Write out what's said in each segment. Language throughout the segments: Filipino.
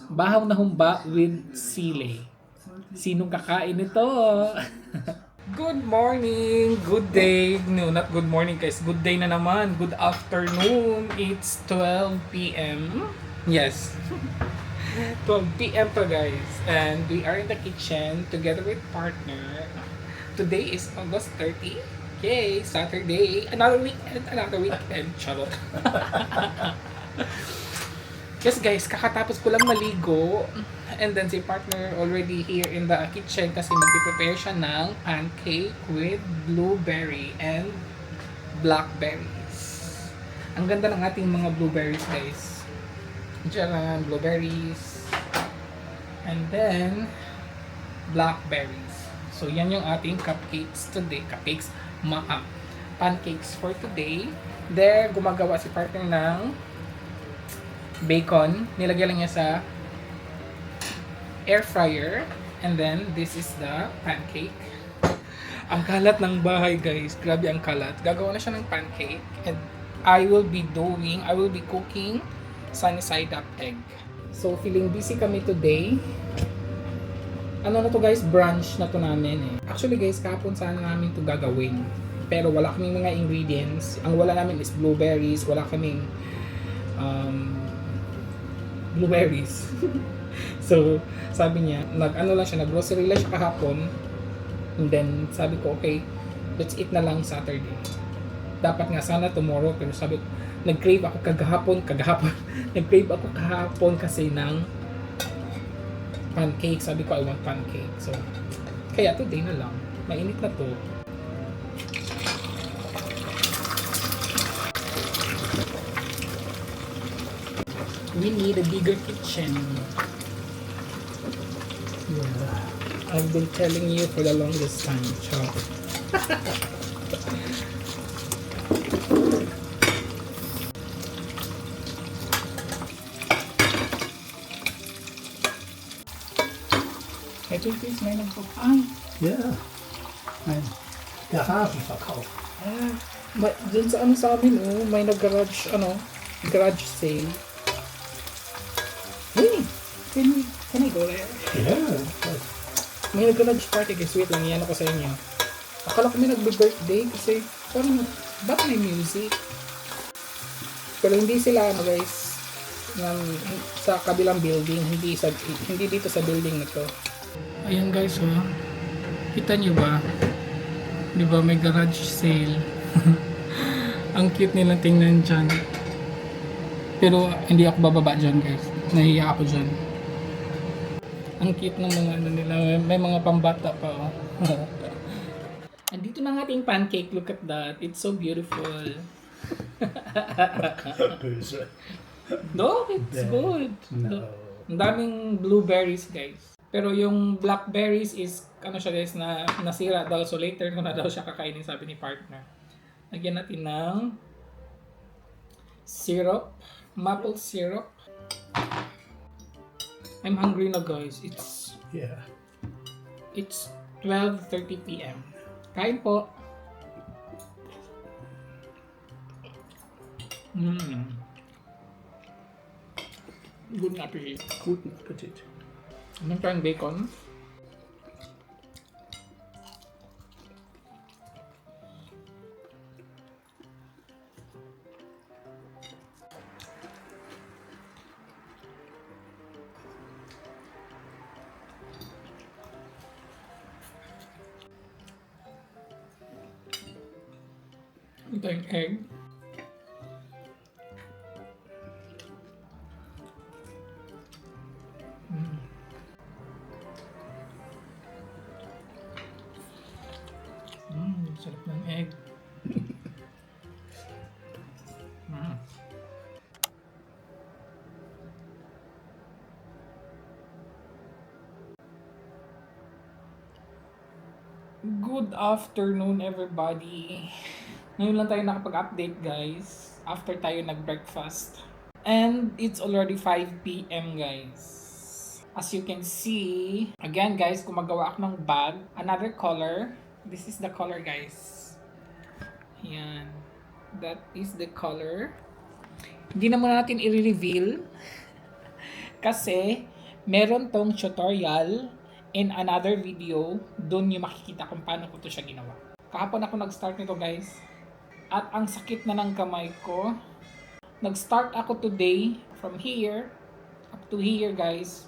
Bahaw na humba with sile. Sinong kakain nito? Good morning! Good day! No, not good morning guys. Good day na naman. Good afternoon. It's 12 p.m. Yes. 12 p.m. pa guys. And we are in the kitchen together with partner. Today is August 30. Yay! Saturday. Another weekend. Another weekend. Charot. Yes guys, kakatapos ko lang maligo. And then si partner already here in the kitchen kasi magpiprepare siya ng pancake with blueberry and blackberries. Ang ganda ng ating mga blueberries guys. Diyan, blueberries. And then, blackberries. So yan yung ating cupcakes today. Cupcakes, pancakes for today. There, gumagawa si partner ng bacon. Nilagyan lang niya sa air fryer. And then, this is the pancake. Ang kalat ng bahay, guys. Grabe ang kalat. Gagawa na siya ng pancake. And I will be cooking sunny side up egg. So, feeling busy kami today. Ano na to guys? Brunch na to namin eh. Actually guys, kahapon sana namin to gagawin. Pero wala kaming mga ingredients. Ang wala namin is blueberries. Wala kaming blueberries. So, sabi niya, nag-grocery lang siya kahapon. And then, sabi ko, okay, let's eat na lang Saturday. Dapat nga sana tomorrow, pero sabi ko, nag-crave ako kagahapon. Nag-crave ako kahapon kasi ng pancake. Sabi ko, I want pancake. So, kaya today na lang. Mainit na to. We need a bigger kitchen. Yeah. I've been telling you for the longest time. Ciao. I think this may nagpapay. Ja. Ein Garagenverkauf. Dun sa amin, may nag-garage, garage sale. Hey, can I go there? Ja. May nag-garage party guys, wait lang, yan ako sa inyo. Akala ko may nagbe-birthday kasi parang, ba't may music? Pero hindi sila, guys, sa kabilang building, hindi dito sa building na to. Ayan guys, kita nyo ba? Di ba may garage sale? Ang cute nilang tingnan dyan. Pero hindi ako bababa dyan guys. Nahiya ako dyan. Ang cute ng mga nila. May mga pambata pa Andito na ang ating pancake. Look at that. It's so beautiful. Böse. No, it's good. No. Ang daming blueberries guys. Pero yung blackberries is, siya guys, na nasira daw. So later ko na daw siya kakainin, sabi ni partner. Lagyan natin ng syrup. Maple syrup. I'm hungry na guys. Yeah. It's 12:30 p.m. Kain po. Good appetit. Guten Appetit. Anong tayong bacon? Anong tayong egg? Sarap ng egg. Good afternoon everybody. Ngayon lang tayo nakapag-update guys. After tayo nag-breakfast. And it's already 5 p.m. guys. As you can see, again guys, gumagawa ako ng bag. Another color. This is the color guys. Yan. That is the color. Hindi na muna natin i-reveal. Kasi Meron tong tutorial in another video. Doon yung makikita kung paano ko to siya ginawa. Kahapon ako nag-start nito guys. At ang sakit na ng kamay ko. Nag-start ako today from here up to here guys.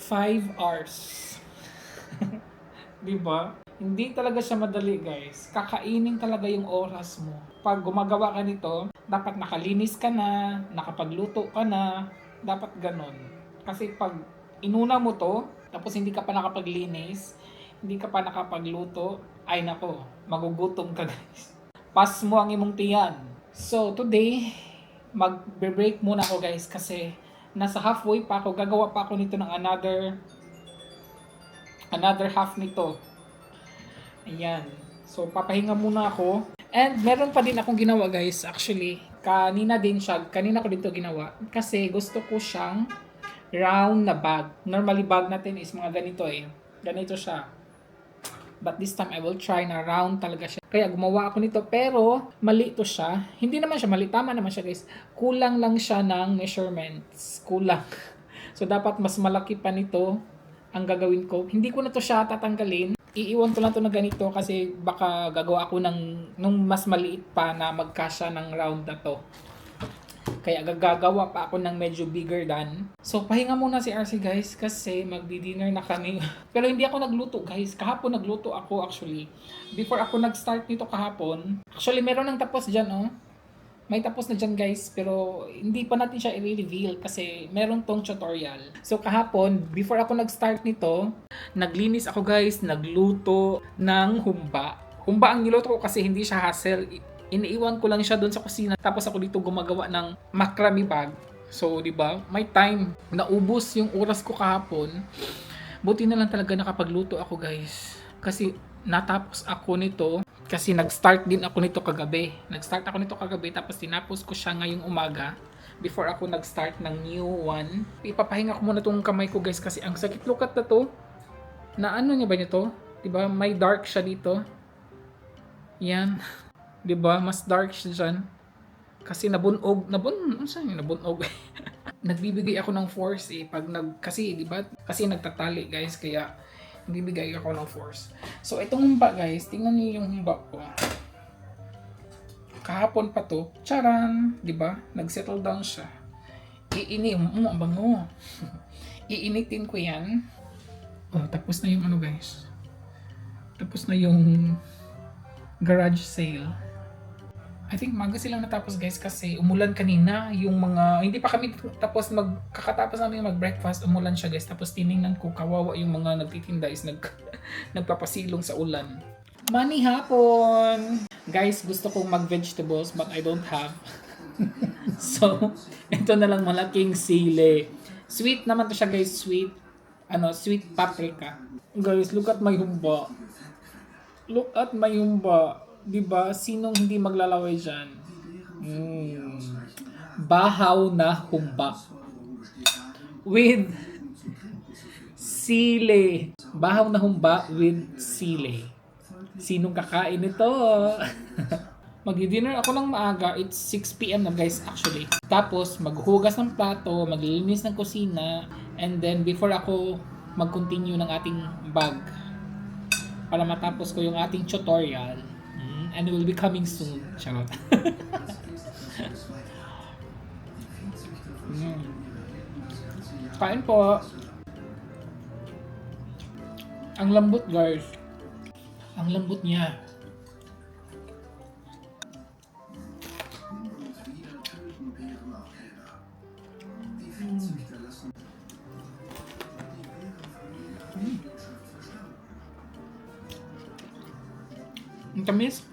5 hours. Diba? Hindi talaga siya madali guys. Kakainin talaga yung oras mo. Pag gumagawa ka nito, dapat nakalinis ka na, nakapagluto ka na, dapat ganon. Kasi pag inuna mo to, tapos hindi ka pa nakapaglinis, hindi ka pa nakapagluto, ay nako, magugutom ka guys. Pas mo ang imong tiyan. So today, mag-break muna ako guys kasi nasa halfway pa ako, gagawa pa ako nito ng another half nito. Ayan. So papahinga muna ako. And meron pa din akong ginawa guys actually. Kanina ko din to ginawa kasi gusto ko siyang round na bag. Normally bag natin is mga ganito eh. Ganito siya. But this time I will try na round talaga siya. Kaya gumawa ako nito pero mali to siya. Hindi naman siya mali, tama naman siya guys. Kulang lang siya ng measurements. Kulang. So dapat mas malaki pa nito ang gagawin ko. Hindi ko na to siya tatanggalin. Iiwan ko lang to na ganito kasi baka gagawa ako nung mas maliit pa na magkasya ng round na to. Kaya gagawa pa ako ng medyo bigger than. So pahinga muna si RC guys kasi magdi-dinner na kami. Pero hindi ako nagluto guys. Kahapon nagluto ako actually. Before ako nag-start nito kahapon. Actually meron nang tapos dyan oh. May tapos na dyan guys. Pero hindi pa natin siya i-reveal kasi meron tong tutorial. So kahapon, before ako nag-start nito, naglinis ako guys. Nagluto ng humba. Humba ang niluto ko kasi hindi siya hassle. Iniiwan ko lang siya doon sa kusina. Tapos ako dito gumagawa ng macrame bag. So, di ba? May time. Naubos yung oras ko kahapon. Buti na lang talaga nakapagluto ako, guys. Kasi natapos ako nito. Kasi nag-start din ako nito kagabi. Tapos tinapos ko siya ngayong umaga. Before ako nag-start ng new one. Ipapahinga ko muna tong kamay ko, guys. Kasi ang sakit. Look at na to. Na ano niya ba nito? Di ba? May dark siya dito. Yan. 'Di ba? Mas dark siya diyan. Kasi nabunog. Saan yung nabunog? Nagbibigay ako ng force eh pag kasi 'di ba? Kasi nagtatali guys kaya nagbibigay ako ng force. So itong humba guys, tingnan niyo yung humba ko. Kahapon pa to. Charan, 'di ba? Nag-settle down siya. Ang bango. Iinitin ko 'yan. Oh, tapos na yung ano guys. Tapos na yung garage sale. I think maga silang natapos guys kasi umulan kanina yung mga hindi pa kami tapos kakatapos namin mag-breakfast umulan siya guys tapos tiningnan ko kawawa yung mga nagtitinda is nagpapasilong sa ulan. Mani hapon! Guys, gusto kong mag-vegetables but I don't have. So, ito na lang malaking sili. Sweet naman to siya guys, sweet paprika. Guys, look at my humba. Look at my humba. Diba? Sinong hindi maglalaway dyan? Bahaw na humba. With sili. Bahaw na humba with sili. Sinong kakain nito? Mag-dinner ako ng maaga. It's 6 PM na guys actually. Tapos maghugas ng plato, maglilinis ng kusina, and then before ako mag-continue ng ating bag para matapos ko yung ating tutorial. And it will be coming soon. Charot. Kain po. Ang lambot guys. Ang lambot niya. Ang tamis.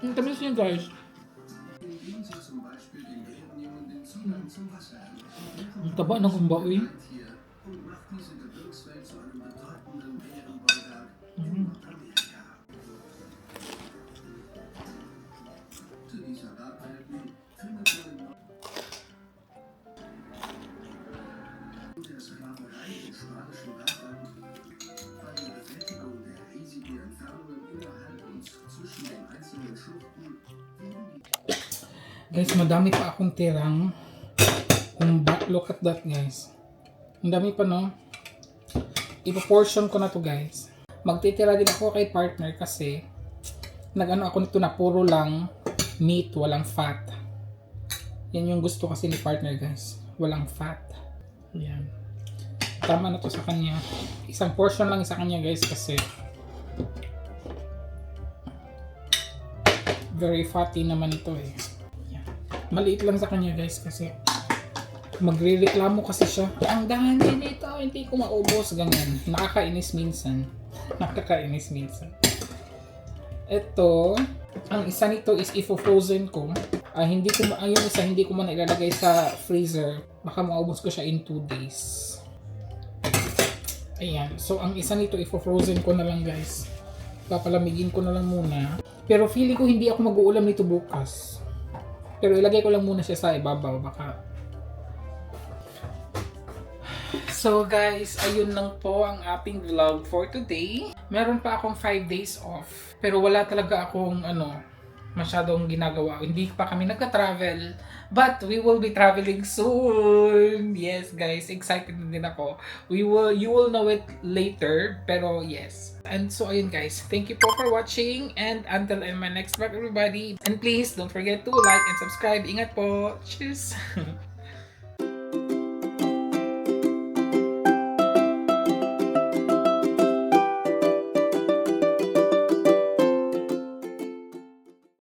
Ang tamis niya guys. Ang taba ng humba eh. Guys, madami pa akong tirang. Look at that, guys. Ang dami pa, no? Ipo-portion ko na to, guys. Magtitira din ako kay partner kasi nag-ano ako nito na puro lang meat, walang fat. Yan yung gusto kasi ni partner, guys. Walang fat. Yan. Tama na to sa kanya. Isang portion lang sa kanya, guys, kasi very fatty naman ito eh. Yan. Maliit lang sa kanya, guys, kasi magre-reklamo kasi siya. Ang dami nito, hindi ko maubos. Ganyan. Nakakainis minsan. Nakakainis minsan. Ito, ang isa nito is ifo-frozen ko. Hindi ko yung isa hindi ko man ilalagay sa freezer. Baka maubos ko siya in 2 days. Ayan. So, ang isa nito ifo-frozen ko na lang, guys. Papalamigin ko na lang muna. Pero feeling ko hindi ako mag-uulam nito bukas. Pero ilagay ko lang muna siya sa ibabaw. Baka. So guys, ayun lang po ang ating vlog for today. Meron pa akong 5 days off. Pero wala talaga akong masyadong ginagawa. Hindi pa kami nagka-travel. But we will be traveling soon. Yes guys, excited din ako. You will know it later. Pero yes. And so ayun guys, thank you po for watching. And until in my next vlog everybody. And please don't forget to like and subscribe. Ingat po. Cheers!